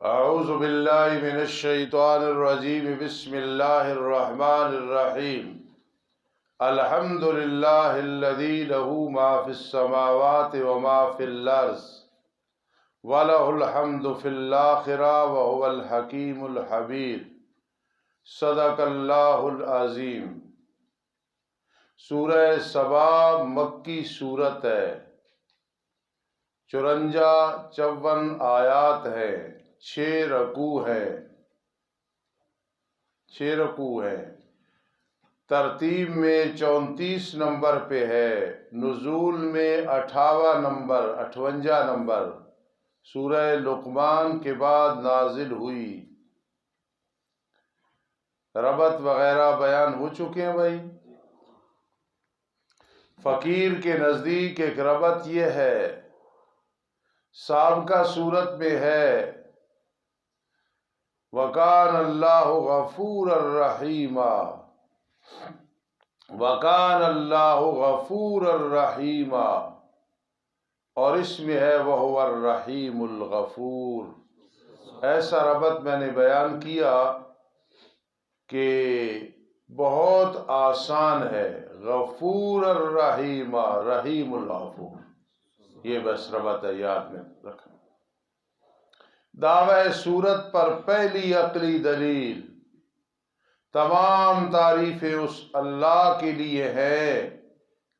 اعوذ باللہ من الشیطان الرجیم بسم اللہ الرحمن الرحیم الحمد للہ الذی لہ ما فی السماوات وما فی الارض وَلَهُ الْحَمْدُ فِي الْآخِرَةِ وَهُوَ الْحَكِيمُ الْحَبِيبُ صدق اللہ العظیم۔ سورہ سبا مکی سورت ہے، 54 آیات ہے، 6 رکوع ہے، ترتیب میں 34 نمبر پہ ہے، نزول میں 58 نمبر سورہ لقمان کے بعد نازل ہوئی۔ ربط وغیرہ بیان ہو چکے ہیں بھائی۔ فقیر کے نزدیک ایک ربط یہ ہے، سابقہ صورت میں ہے وَكَانَ اللَّهُ غَفُورًا رَحِيمًا، وَكَانَ اللَّهُ غَفُورًا رَحِيمًا، اور اس میں ہے وَهُوَ الرَّحِيمُ الْغَفُورُ۔ ایسا ربط میں نے بیان کیا کہ بہت آسان ہے، غفور الرحیم، رحیم الغفور، یہ بس ربط ہے، یاد میں رکھنا۔ دعوی صورت پر پہلی عقلی دلیل، تمام تعریفیں اس اللہ کے لیے ہیں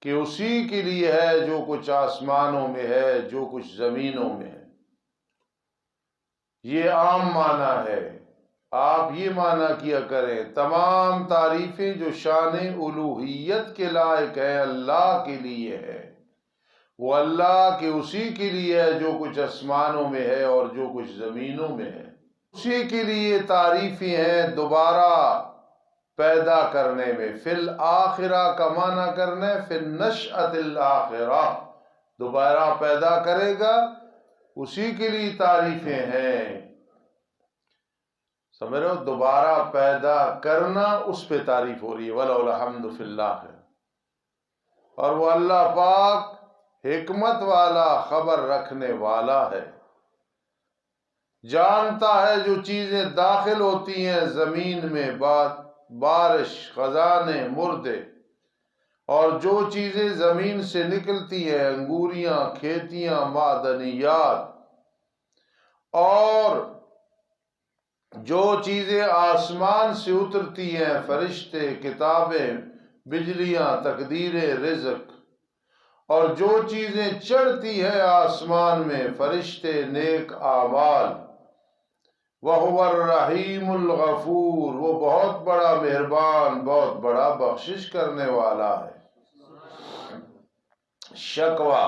کہ اسی کے لیے ہے جو کچھ آسمانوں میں ہے، جو کچھ زمینوں میں ہے۔ یہ عام معنی ہے، آپ یہ معنی کیا کریں تمام تعریفیں جو شان الوہیت کے لائق ہیں اللہ کے لیے ہے، وہ اللہ کے اسی کے لیے ہے جو کچھ آسمانوں میں ہے اور جو کچھ زمینوں میں ہے۔ اسی کے لیے تعریفیں ہیں دوبارہ پیدا کرنے میں، فی الآخرہ کا معنی کرنا ہے فی النشأۃ الآخرہ، دوبارہ پیدا کرے گا، اسی کے لیے تعریفیں ہیں۔ سمجھ رہے ہو، دوبارہ پیدا کرنا، اس پہ تعریف ہو رہی ہے، وَلَهُ الْحَمْدُ فِي الْآخِرَةِ، اور وہ اللہ پاک حکمت والا، خبر رکھنے والا ہے، جانتا ہے جو چیزیں داخل ہوتی ہیں زمین میں، بارش، خزانے، مردے، اور جو چیزیں زمین سے نکلتی ہیں، انگوریاں، کھیتیاں، معدنیات، اور جو چیزیں آسمان سے اترتی ہیں، فرشتے، کتابیں، بجلیاں، تقدیریں، رزق، اور جو چیزیں چڑھتی ہیں آسمان میں، فرشتے، نیک اعمال، وَهُوَ الرَّحِيمُ الْغَفُورُ، وہ بہت بڑا مہربان، بہت بڑا بخشش کرنے والا ہے۔ شکوہ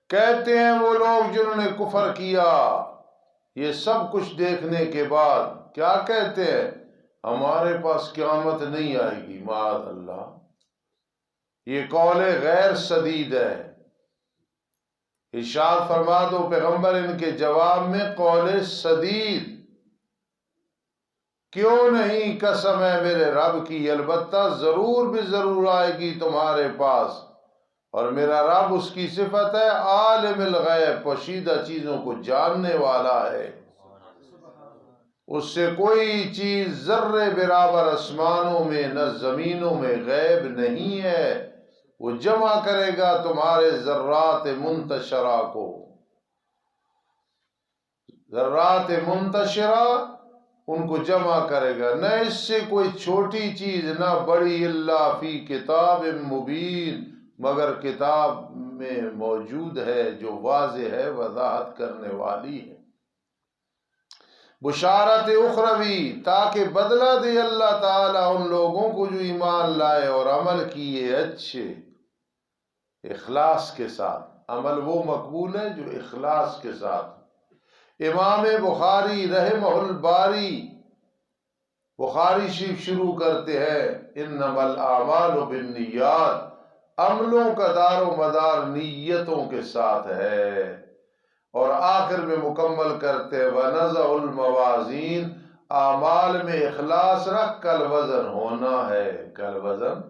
کہتے ہیں وہ لوگ جنہوں نے کفر کیا، یہ سب کچھ دیکھنے کے بعد کیا کہتے ہیں؟ ہمارے پاس قیامت نہیں آئے گی، معاذ اللہ۔ یہ قول غیر سدید ہے، ارشاد فرما دو پیغمبر ان کے جواب میں قول سدید، کیوں نہیں؟ قسم ہے میرے رب کی، البتہ ضرور بھی ضرور آئے گی تمہارے پاس، اور میرا رب اس کی صفت ہے عالم الغیب، پوشیدہ چیزوں کو جاننے والا ہے، اس سے کوئی چیز ذرے برابر آسمانوں میں نہ زمینوں میں غیب نہیں ہے۔ وہ جمع کرے گا تمہارے ذرات منتشرہ کو، ذرات منتشرہ ان کو جمع کرے گا، نہ اس سے کوئی چھوٹی چیز نہ بڑی، الا فی کتاب مبین، مگر کتاب میں موجود ہے جو واضح ہے، وضاحت کرنے والی ہے۔ بشارت اخروی، تاکہ بدلہ دے اللہ تعالیٰ ان لوگوں کو جو ایمان لائے اور عمل کیے اچھے، اخلاص کے ساتھ۔ عمل وہ مقبول ہے جو اخلاص کے ساتھ۔ امام بخاری رحمہ الباری، بخاری شریف شروع کرتے ہیں انما الاعمال بالنیات، عملوں کا دار و مدار نیتوں کے ساتھ ہے، اور آخر میں مکمل کرتے ہیں وَنَزَعُ الْمَوَازِينَ، اعمال میں اخلاص رکھ، کل وزن ہونا ہے، کل وزن،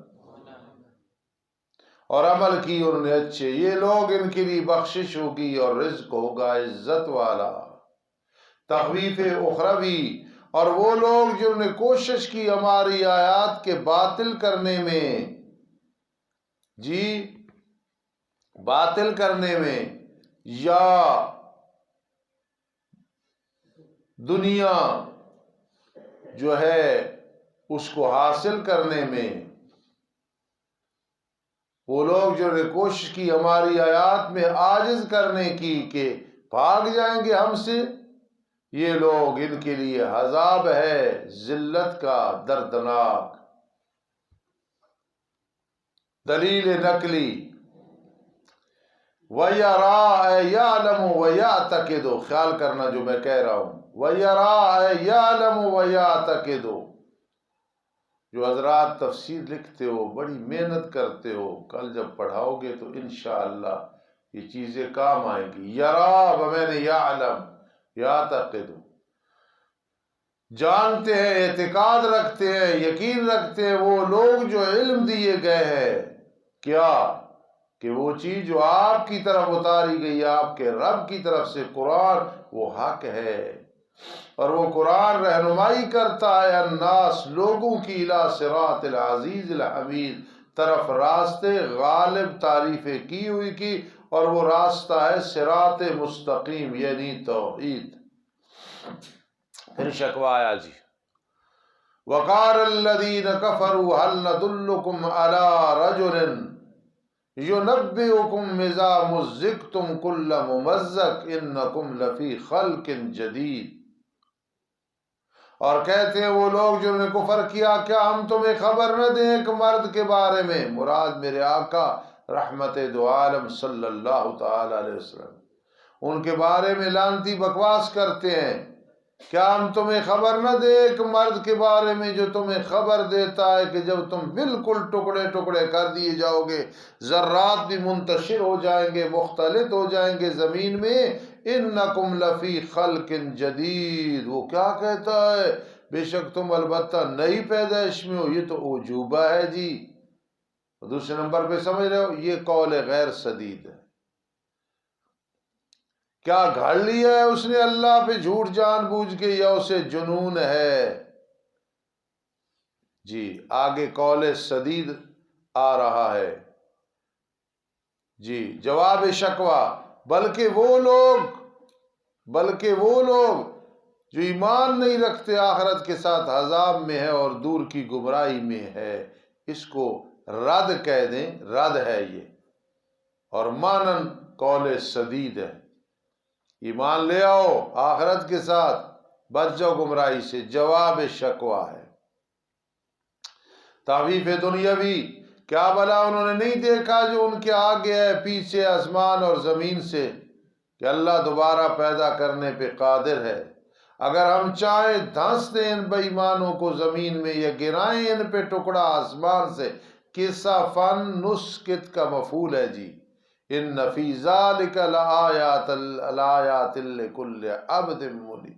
اور عمل کی انہوں نے اچھے، یہ لوگ ان کے لیے بخشش ہوگی اور رزق ہوگا عزت والا۔ تخویف اخروی، اور وہ لوگ جنہوں نے کوشش کی ہماری آیات کے باطل کرنے میں، جی باطل کرنے میں، یا دنیا جو ہے اس کو حاصل کرنے میں، وہ لوگ جو نے کوشش کی ہماری آیات میں عاجز کرنے کی کہ بھاگ جائیں گے ہم سے، یہ لوگ، ان کے لیے عذاب ہے ذلت کا دردناک۔ دلیل نقلی، وَيَرَا يَعْلَمُ وَيَعْتَقِدُ، خیال کرنا جو میں کہہ رہا ہوں، وَيَرَا يَعْلَمُ وَيَعْتَقِدُ۔ جو حضرات تفسیر لکھتے ہو، بڑی محنت کرتے ہو، کل جب پڑھاؤ گے تو انشاءاللہ یہ چیزیں کام آئیں گی۔ یرا بمعنی یعلم، یعتقد، جانتے ہیں، اعتقاد رکھتے ہیں، یقین رکھتے ہیں وہ لوگ جو علم دیے گئے ہیں، کیا کہ وہ چیز جو آپ کی طرف اتاری گئی، آپ کے رب کی طرف سے قرآن، وہ حق ہے، اور وہ قرآن رہنمائی کرتا ہے الناس، لوگوں کی، الی صراط العزیز الحمید، طرف راستے غالب تعریفیں کی ہوئی کی، اور وہ راستہ ہے صراط مستقیم، یعنی توحید۔ پھر شکوہ آیا جی، وقال الذین کفروا هل ندلکم علی رجل ينبئكم اذا مزقتم كل ممزق انکم لفی خلق جدید۔ اور کہتے ہیں وہ لوگ جنہوں نے کفر کیا، کیا ہم تمہیں خبر نہ دیں ایک مرد کے بارے میں، مراد میرے آقا رحمت دو عالم صلی اللہ تعالی علیہ وسلم، ان کے بارے میں لعنتی بکواس کرتے ہیں، کیا ہم تمہیں خبر نہ دے ایک مرد کے بارے میں جو تمہیں خبر دیتا ہے کہ جب تم بالکل ٹکڑے ٹکڑے کر دیے جاؤ گے، ذرات بھی منتشر ہو جائیں گے، مختلط ہو جائیں گے زمین میں، انکم لفی خلق جدید، وہ کیا کہتا ہے، بے شک تم البتہ نئی پیدائش میں ہو، یہ تو عجوبہ ہے جی۔ دوسرے نمبر پہ سمجھ رہے ہو، یہ قول غیر سدید ہے، کیا گھڑ لیا ہے اس نے اللہ پہ جھوٹ جان بوجھ کے، یا اسے جنون ہے؟ جی آگے قول سدید آ رہا ہے، جی جواب شکوہ، بلکہ وہ لوگ جو ایمان نہیں رکھتے آخرت کے ساتھ عذاب میں ہے اور دور کی گمراہی میں ہے، اس کو رد کہہ دیں، رد ہے یہ، اور مانن قول سدید ہے، ایمان لے آؤ آخرت کے ساتھ، بچ جاؤ گمراہی سے، جواب شکوہ ہے۔ تعویف دنیاوی، کیا بھلا انہوں نے نہیں دیکھا جو ان کے آگے ہے، پیچھے آسمان اور زمین سے، کہ اللہ دوبارہ پیدا کرنے پہ قادر ہے، اگر ہم چاہیں دھنس دیں ان بے ایمانوں کو زمین میں، یا گرائیں ان پہ ٹکڑا آسمان سے، کسفن نسکت کا مفعول ہے جی، ان فی ذالک لآیات لکل عبد منیب،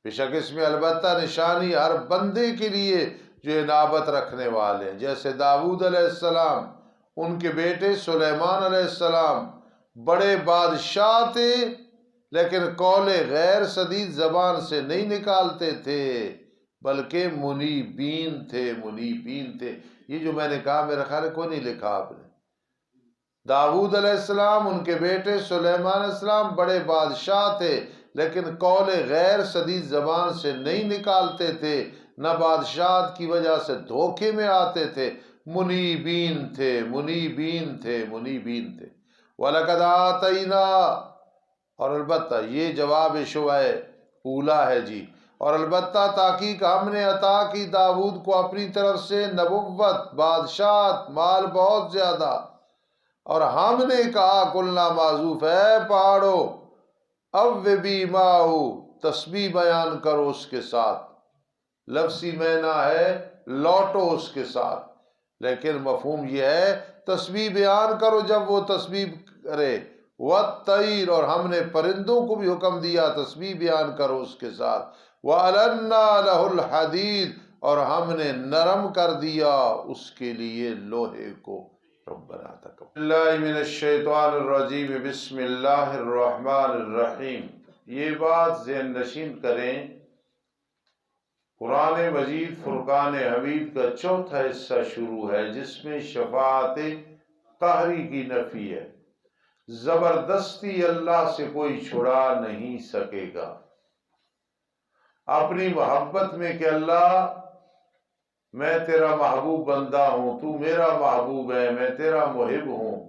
بے شک اس میں البتہ نشانی ہر بندے کے لیے جو انابت رکھنے والے ہیں، جیسے داؤد علیہ السلام، ان کے بیٹے سلیمان علیہ السلام بڑے بادشاہ تھے، لیکن قول غیر سدید زبان سے نہیں نکالتے تھے، بلکہ منیبین تھے، منیبین تھے۔ یہ جو میں نے کہا میرا خیال ہے کوئی نہیں لکھا آپ نے، داؤد علیہ السلام، ان کے بیٹے سلیمان علیہ السلام بڑے بادشاہ تھے، لیکن قول غیر سدید زبان سے نہیں نکالتے تھے، نہ بادشاہت کی وجہ سے دھوکے میں آتے تھے، منیبین تھے، منیبین تھے، منیبین تھے۔ وَلَقَدْ آتَيْنَا، اور البتہ یہ جواب شبہ اولا ہے جی، اور البتہ تحقیق ہم نے عطا کی داؤد کو اپنی طرف سے نبوت، بادشاہت، مال بہت زیادہ، اور ہم نے کہا قلنا معذوف ہے پہاڑو اوبی ماہو، تسبیح بیان کرو اس کے ساتھ، لفظی معنی ہے لوٹو اس کے ساتھ، لیکن مفہوم یہ ہے تسبیح بیان کرو جب وہ تسبیح کرے، والطیر، اور ہم نے پرندوں کو بھی حکم دیا تسبیح بیان کرو اس کے ساتھ، وَأَلَنَّا لَهُ الْحَدِيدِ، اور ہم نے نرم کر دیا اس کے لیے لوہے کو۔ ربنا تقبل اللہ من الشیطان الرجیم، بسم اللہ الرحمن الرحیم۔ یہ بات ذہن نشین کریں، قرآن مجید فرقان حمید کا چوتھا حصہ شروع ہے جس میں شفاعت قہری کی نفی ہے۔ زبردستی اللہ سے کوئی چھڑا نہیں سکے گا۔ اپنی محبت میں کہ اللہ میں تیرا محبوب بندہ ہوں، تو میرا محبوب ہے، میں تیرا محب ہوں،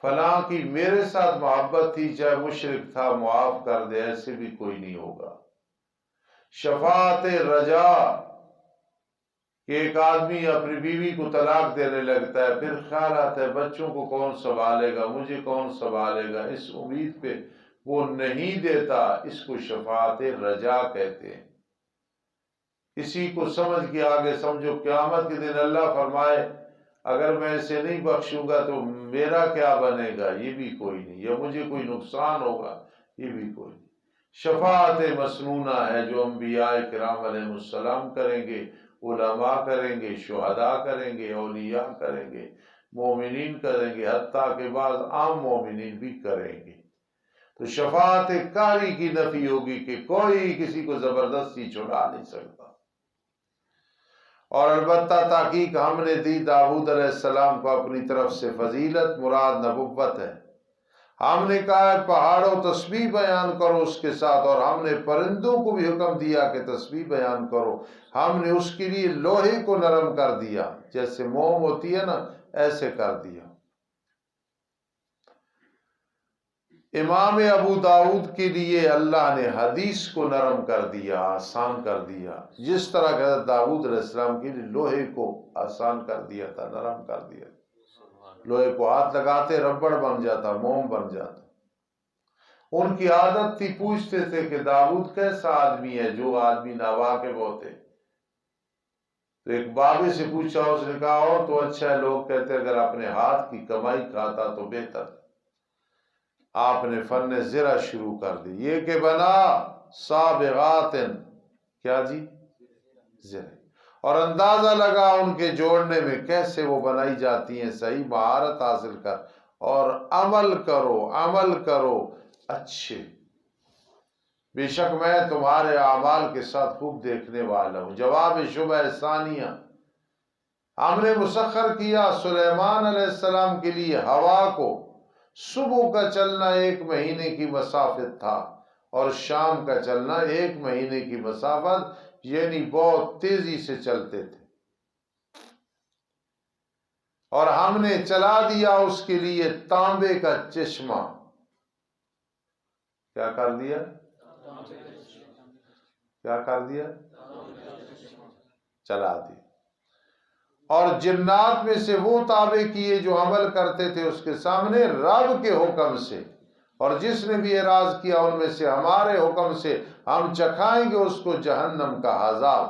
فلاں کی میرے ساتھ محبت تھی، چاہے مشرک تھا، معاف کر دے، ایسے بھی کوئی نہیں ہوگا۔ شفاعت رجا کہ ایک آدمی اپنی بیوی کو طلاق دینے لگتا ہے، پھر خیال آتا ہے بچوں کو کون سنبھالے گا، مجھے کون سنبھالے گا، اس امید پہ وہ نہیں دیتا، اس کو شفاعت رجا کہتے ہیں۔ اسی کو سمجھ کے آگے سمجھو قیامت کے دن اللہ فرمائے اگر میں اسے نہیں بخشوں گا تو میرا کیا بنے گا، یہ بھی کوئی نہیں، یا مجھے کوئی نقصان ہوگا، یہ بھی کوئی نہیں۔ شفاعت مسنونہ ہے جو انبیاء کرام علیہ السلام کریں گے، علماء کریں گے، شہداء کریں گے، اولیاء کریں گے، مومنین کریں گے، حتیٰ کہ بعض عام مومنین بھی کریں گے۔ تو شفاعت کاری کی نفی ہوگی کہ کوئی کسی کو زبردستی چھڑا نہیں سکتا۔ اور البتہ تحقیق ہم نے دی داؤد علیہ السلام کو اپنی طرف سے فضیلت، مراد نبوت ہے۔ ہم نے کہا ہے پہاڑوں تسبیح بیان کرو اس کے ساتھ، اور ہم نے پرندوں کو بھی حکم دیا کہ تسبیح بیان کرو۔ ہم نے اس کے لیے لوہے کو نرم کر دیا، جیسے موم ہوتی ہے نا، ایسے کر دیا۔ امام ابو داؤد کے لیے اللہ نے حدیث کو نرم کر دیا، آسان کر دیا، جس طرح کہ حضرت داؤد علیہ السلام کے لیے لوہے کو آسان کر دیا تھا، نرم کر دیا۔ لوہے کو ہاتھ لگاتے ربڑ بن جاتا، موم بن جاتا۔ ان کی عادت تھی، پوچھتے تھے کہ داؤد کیسا آدمی ہے، جو آدمی ناواقف ہوتے۔ تو ایک بابے سے پوچھا، اس نے کہا اور تو اچھا ہے، لوگ کہتے اگر اپنے ہاتھ کی کمائی کھاتا تو بہتر۔ آپ نے فن زرہ شروع کر دی، یہ کہ بنا سابغات، کیا جی، زرہ، اور اندازہ لگا ان کے جوڑنے میں کیسے وہ بنائی جاتی ہیں، صحیح مہارت حاصل کر اور عمل کرو، عمل کرو اچھے۔ بے شک میں تمہارے اعمال کے ساتھ خوب دیکھنے والا ہوں۔ جواب شبہ ثانیہ، ہم نے مسخر کیا سلیمان علیہ السلام کے لیے ہوا کو، صبح کا چلنا 1 مہینے کی مسافت تھا اور شام کا چلنا 1 مہینے کی مسافت، یعنی بہت تیزی سے چلتے تھے۔ اور ہم نے چلا دیا اس کے لیے تانبے کا چشمہ، کیا کر دیا، کیا کر دیا، چلا دیا۔ اور جنات میں سے وہ تابع کیے جو عمل کرتے تھے اس کے سامنے رب کے حکم سے، اور جس نے بھی اعراض کیا ان میں سے ہمارے حکم سے ہم چکھائیں گے اس کو جہنم کا عذاب۔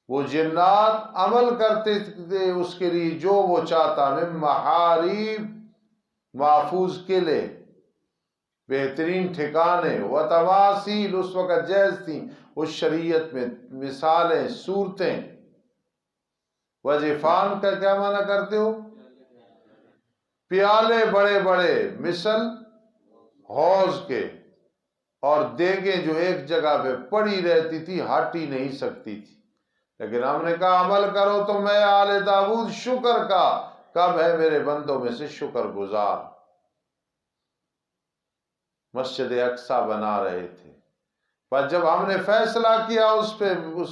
وہ جنات عمل کرتے تھے اس کے لیے جو وہ چاہتا، من محاریب، محفوظ قلعے، بہترین ٹھکانے، و تماثیل، اس وقت جائز تھیں اس شریعت میں، مثالیں، صورتیں۔ وجفان کا کیا معنی کرتے ہو، پیالے بڑے بڑے مثل حوض کے، اور دیگیں جو ایک جگہ پہ پڑی رہتی تھی، ہٹ ہی نہیں سکتی تھی۔ لیکن ہم نے کہا عمل کرو تو میں آل داؤد شکر کا، کب ہے میرے بندوں میں سے شکر گزار۔ مسجد اقصی بنا رہے تھے، پر جب ہم نے فیصلہ کیا اس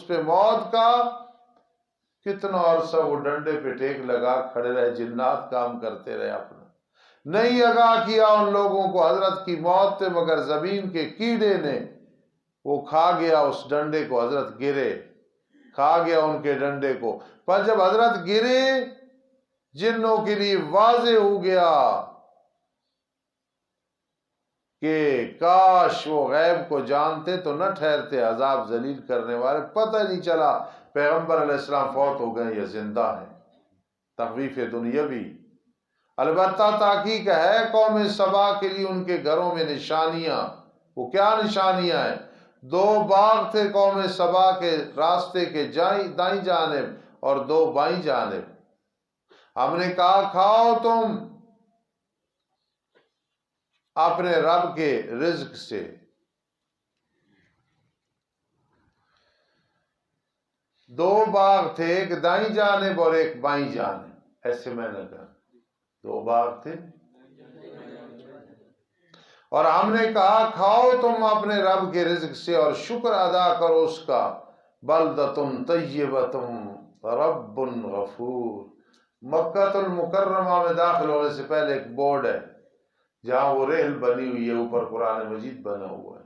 پہ موت کا، کتنا عرصہ وہ ڈنڈے پہ ٹیک لگا کھڑے رہے، جنات کام کرتے رہے اپنا، نہیں آگاہ کیا ان لوگوں کو حضرت کی موت پہ، مگر زمین کے کیڑے نے وہ کھا گیا اس ڈنڈے کو، حضرت گرے، کھا گیا ان کے ڈنڈے کو۔ پر جب حضرت گرے جنوں کے لیے واضح ہو گیا کہ کاش وہ غیب کو جانتے تو نہ ٹھہرتے عذاب ذلیل کرنے والے، پتہ نہیں چلا پیغمبر علیہ السلام فوت ہو گئے یا زندہ ہیں۔ تخویف دنیاوی۔ البتہ تحقیق ہے قوم سبا کے لیے ان کے گھروں میں نشانیاں۔ وہ کیا نشانیاں ہیں؟ 2 باغ تھے قوم سبا کے راستے کے دائیں جانب اور 2 بائیں جانب۔ ہم نے کہا کھاؤ تم اپنے رب کے رزق سے۔ دو باغ تھے، ایک دائیں جانب اور ایک بائیں جانب، ایسے میں نے کہا دو باغ تھے، اور ہم نے کہا کھاؤ تم اپنے رب کے رزق سے اور شکر ادا کرو اس کا، بلدۃ طیبۃ رب غفور۔ مکہ المکرمہ میں داخل ہونے سے پہلے ایک بورڈ ہے جہاں وہ ریل بنی ہوئی ہے، اوپر قرآن مجید بنا ہوا ہے،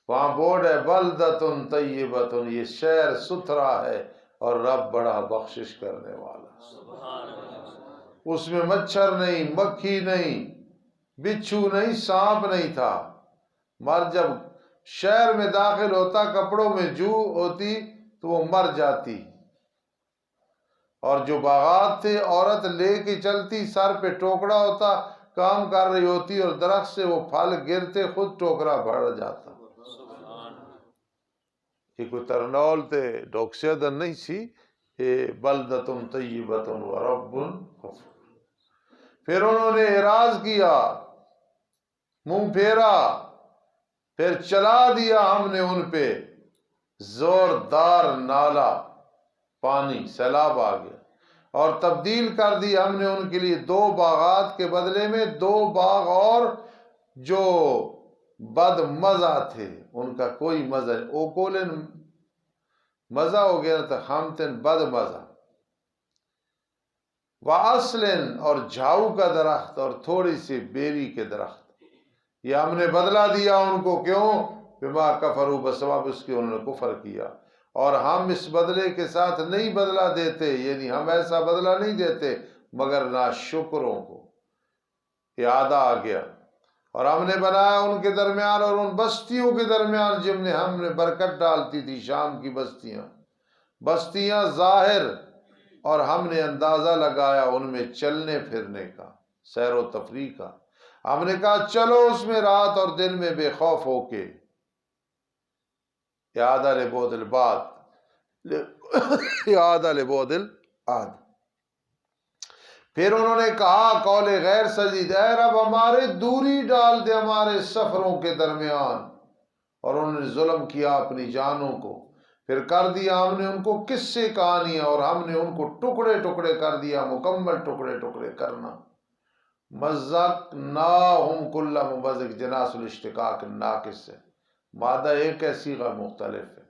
وہاں بورڈ ہے بلدۃ طیبۃ، یہ شہر ستھرا ہے اور رب بڑا بخشش کرنے والا۔ اس میں مچھر نہیں، مکھی نہیں، بچھو نہیں، سانپ نہیں تھا۔ مر جب شہر میں داخل ہوتا کپڑوں میں جو ہوتی تو وہ مر جاتی، اور جو باغات تھے عورت لے کے چلتی، سر پہ ٹوکرا ہوتا، کام کر رہی ہوتی اور درخت سے وہ پھل گرتے، خود ٹوکرا بھر جاتا۔ یہ کوئی ترنول تے ڈوکسیدن نہیں سی، یہ بلدۃ طیبۃ ورب غفور۔ پھر انہوں نے اعراض کیا، منہ پھیرا، پھر چلا دیا ہم نے ان پہ زوردار نالا، پانی سیلاب آ گیا، اور تبدیل کر دی ہم نے ان کے لیے دو باغات کے بدلے میں دو باغ اور جو بد مزہ تھے، ان کا کوئی مزہ نہیں۔ اوکولن مزہ ہو گیا تھا، خامتن بد مزہ، وَأَصْلٍ اور جھاؤ کا درخت اور تھوڑی سی بیری کے درخت، یہ ہم نے بدلہ دیا ان کو، کیوں؟ بما کفروا، بسبب اس کے انہوں نے کفر کیا، اور ہم اس بدلے کے ساتھ نہیں بدلہ دیتے، یعنی ہم ایسا بدلہ نہیں دیتے مگر ناشکروں کو۔ اعادہ آ گیا، اور ہم نے بنایا ان کے درمیان اور ان بستیوں کے درمیان جن میں ہم نے برکت ڈالتی تھی، شام کی بستیاں ظاہر، اور ہم نے اندازہ لگایا ان میں چلنے پھرنے کا، سیر و تفریح کا۔ ہم نے کہا چلو اس میں رات اور دن میں بے خوف ہو کے۔ اعادہ لبعد البعد، اعادہ لبعد العاد۔ پھر انہوں نے کہا قول غیر سدید، اے رب ہمارے دوری ڈال دے ہمارے سفروں کے درمیان، اور انہوں نے ظلم کیا اپنی جانوں کو، پھر کر دیا ہم نے ان کو قصے کہانیاں، اور ہم نے ان کو ٹکڑے ٹکڑے کر دیا، مکمل ٹکڑے ٹکڑے کرنا۔ مزقناہم کل ممزق، جناس الاشتقاق ناقص ہے، مادہ ایک ہے، صیغہ مختلف ہے۔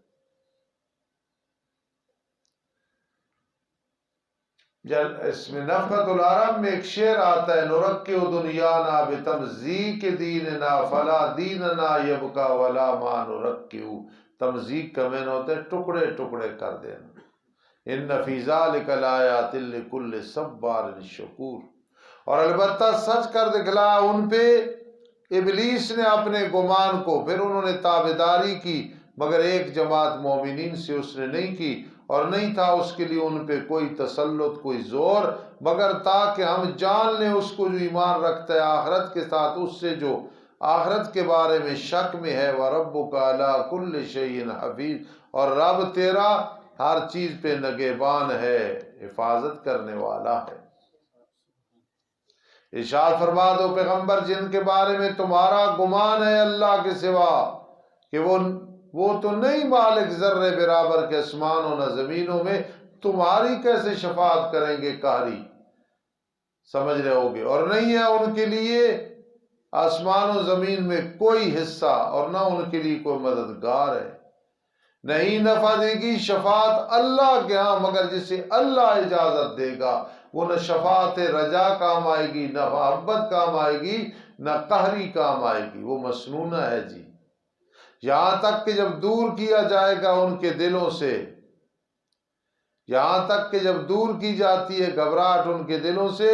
اس میں نفقۃ العرب میں ایک شعر آتا ہے، نرقع دنیانا بتمزیق دیننا فلا دیننا یبقى ولا ما نرقع۔ تمزیق کا معنی ہوتا ہے ٹکڑے ٹکڑے کر دینا۔ ان فی ذلک لآیات لکل صبار شکور، اور البتہ سچ کر دکھلایا ان پہ ابلیس نے اپنے گمان کو، پھر انہوں نے تابعداری کی، مگر ایک جماعت مومنین سے اس نے نہیں کی، اور نہیں تھا اس کے لیے ان پہ کوئی تسلط، کوئی زور، مگر تاکہ ہم جان لیں اس کو جو ایمان رکھتا ہے آخرت کے ساتھ، اس سے جو آخرت کے بارے میں شک میں ہے، وَرَبُّكَ عَلَىٰ كُلِّ شَيْءٍ حَفِيظٌ، اور رب تیرا ہر چیز پہ نگہبان ہے، حفاظت کرنے والا ہے۔ ارشاد فرما دو پیغمبر جن کے بارے میں تمہارا گمان ہے اللہ کے سوا کہ وہ تو نہیں مالک ذرے برابر کے آسمانوں نہ زمینوں میں، تمہاری کیسے شفاعت کریں گے قہری، سمجھ رہے ہوگے، اور نہیں ہے ان کے لیے آسمان و زمین میں کوئی حصہ، اور نہ ان کے لیے کوئی مددگار ہے۔ نہیں نفع دے گی شفاعت اللہ کے ہاں مگر جسے اللہ اجازت دے گا، وہ نہ شفاعت رجا کام آئے گی، نہ محبت کام آئے گی، نہ قہری کام آئے گی، وہ مسنونہ ہے جی، یہاں تک کہ جب دور کیا جائے گا ان کے دلوں سے، یہاں تک کہ جب دور کی جاتی ہے گھبراہٹ ان کے دلوں سے،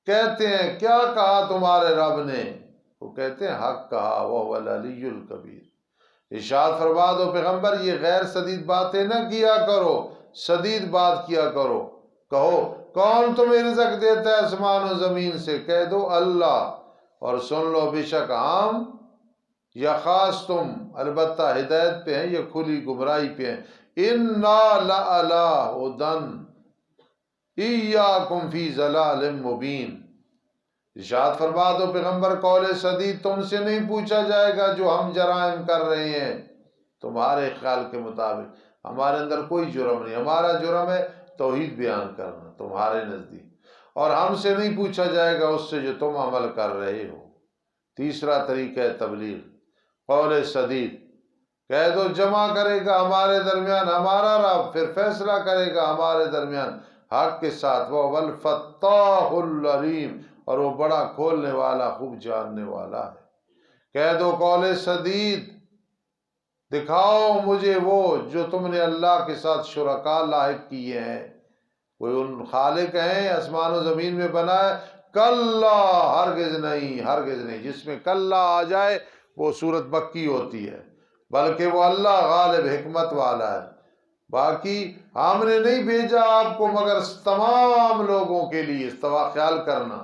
کہتے ہیں کیا کہا تمہارے رب نے، وہ کہتے ہیں حق کہا، وَهُوَ الْعَلِيُّ الْكَبِيرُ۔ ارشاد فرما دو پیغمبر یہ غیر سدید باتیں نہ کیا کرو، سدید بات کیا کرو، کہو کون تمہیں رزق دیتا ہے آسمان و زمین سے، کہہ دو اللہ، اور سن لو بے شک ہم یا خاص تم البتہ ہدایت پہ ہیں یا کھلی گمراہی پہ ہیں۔ اِنَّا لَعَلَىٰ هُدًى إِيَّاكُمْ فِي ضَلَالٍ مُبِينٍ، ارشاد فرما دو پیغمبر قول سدید تم سے نہیں پوچھا جائے گا جو ہم جرائم کر رہے ہیں تمہارے خیال کے مطابق ہمارے اندر کوئی جرم نہیں، ہمارا جرم ہے توحید بیان کرنا تمہارے نزدیک، اور ہم سے نہیں پوچھا جائے گا اس سے جو تم عمل کر رہے ہو۔ تیسرا طریقہ ہے تبلیغ، قول سدید، کہہ دو جمع کرے گا ہمارے درمیان ہمارا رب، پھر فیصلہ کرے گا ہمارے درمیان حق کے ساتھ، وہ الفتاح العلیم، اور وہ بڑا کھولنے والا خوب جاننے والا ہے۔ کہہ دو قول سدید، دکھاؤ مجھے وہ جو تم نے اللہ کے ساتھ شرکاء لاحق کیے ہیں، کوئی ان خالق ہیں آسمان و زمین میں بنائے؟ کلا، ہرگز نہیں، ہرگز نہیں۔ جس میں کلا آ جائے وہ صورت مکی ہوتی ہے، بلکہ وہ اللہ غالب حکمت والا ہے۔ باقی ہم نے نہیں بھیجا آپ کو مگر تمام لوگوں کے لیے، استوا خیال کرنا،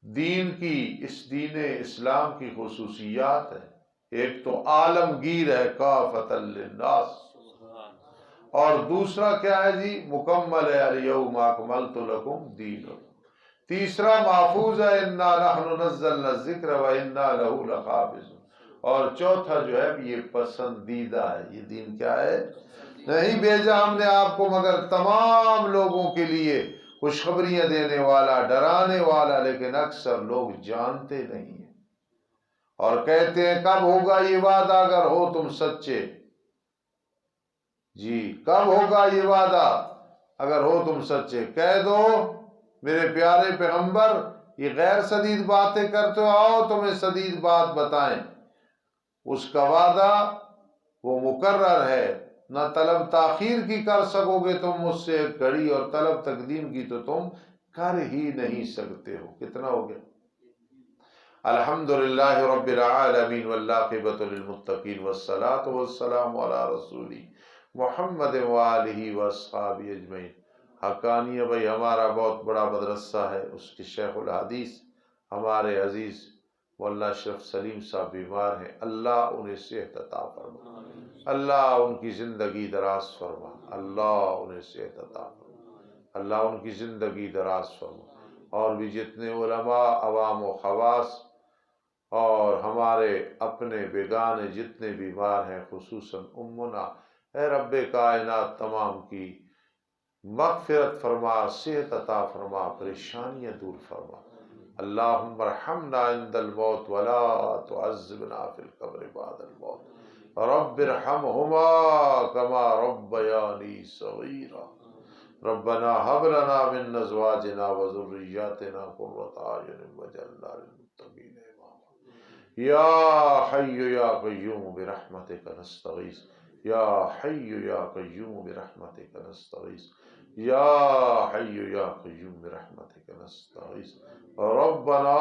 دین کی، اس دین اسلام کی خصوصیات ہے۔ ایک تو عالمگیر ہے کافۃ للناس، اور دوسرا کیا ہے جی؟ مکمل ہے، الیوم اکملت لکم دینکم۔ تیسرا محفوظ ہے، انا نحن نزلنا الذکر وانا لہ لحافظون۔ اور چوتھا جو ہے یہ پسندیدہ ہے۔ یہ دین کیا ہے؟ نہیں بھیجا ہم نے آپ کو مگر تمام لوگوں کے لیے خوشخبریاں دینے والا، ڈرانے والا، لیکن اکثر لوگ جانتے نہیں ہیں اور کہتے ہیں کب ہوگا یہ وعدہ اگر ہو تم سچے؟ جی کب ہوگا یہ وعدہ اگر ہو تم سچے؟ کہہ دو میرے پیارے پیغمبر یہ غیر سدید باتیں کرتے ہو، آؤ تمہیں سدید بات بتائیں۔ اس کا وعدہ وہ مقرر ہے، نہ طلب تاخیر کی کر سکو گے تم مجھ سے ایک گھڑی، اور طلب تقدیم کی تو تم کر ہی نہیں سکتے ہو۔ کتنا ہو گیا؟ الحمدللہ رب العالمین والعاقبۃ للمتقین والصلاۃ والسلام علی رسول محمد وآلہ واصحابہ اجمعین۔ حقانیہ بھائی ہمارا بہت بڑا مدرسہ ہے، اس کے شیخ الحدیث ہمارے عزیز مولانا اشرف سلیم صاحب بیمار ہیں، اللہ انہیں صحت عطا فرما، اللہ ان کی زندگی دراز فرما، اللہ انہیں صحت عطا فرما، اللہ ان کی زندگی دراز فرما۔ اور بھی جتنے علماء، عوام و خواص اور ہمارے اپنے بیگانے جتنے بیمار ہیں، خصوصاً امنا، اے رب کائنات تمام کی مغفرت فرما، صحت عطا فرما، پریشانیاں دور فرما۔ اللہم ارحمنا عند الموت ولا تعذبنا فی القبر بعد الموت، رب ارحمہما کما ربیانی صغیرا، ربنا هب لنا من ازواجنا وذریاتنا قرۃ اعین واجعلنا للمتقین اماما۔ یا حی یا قیوم برحمتک نستغیث، یا حی یا قیوم برحمتک نستغیث، یا حی یا قیوم برحمتک نستغیث، ربنا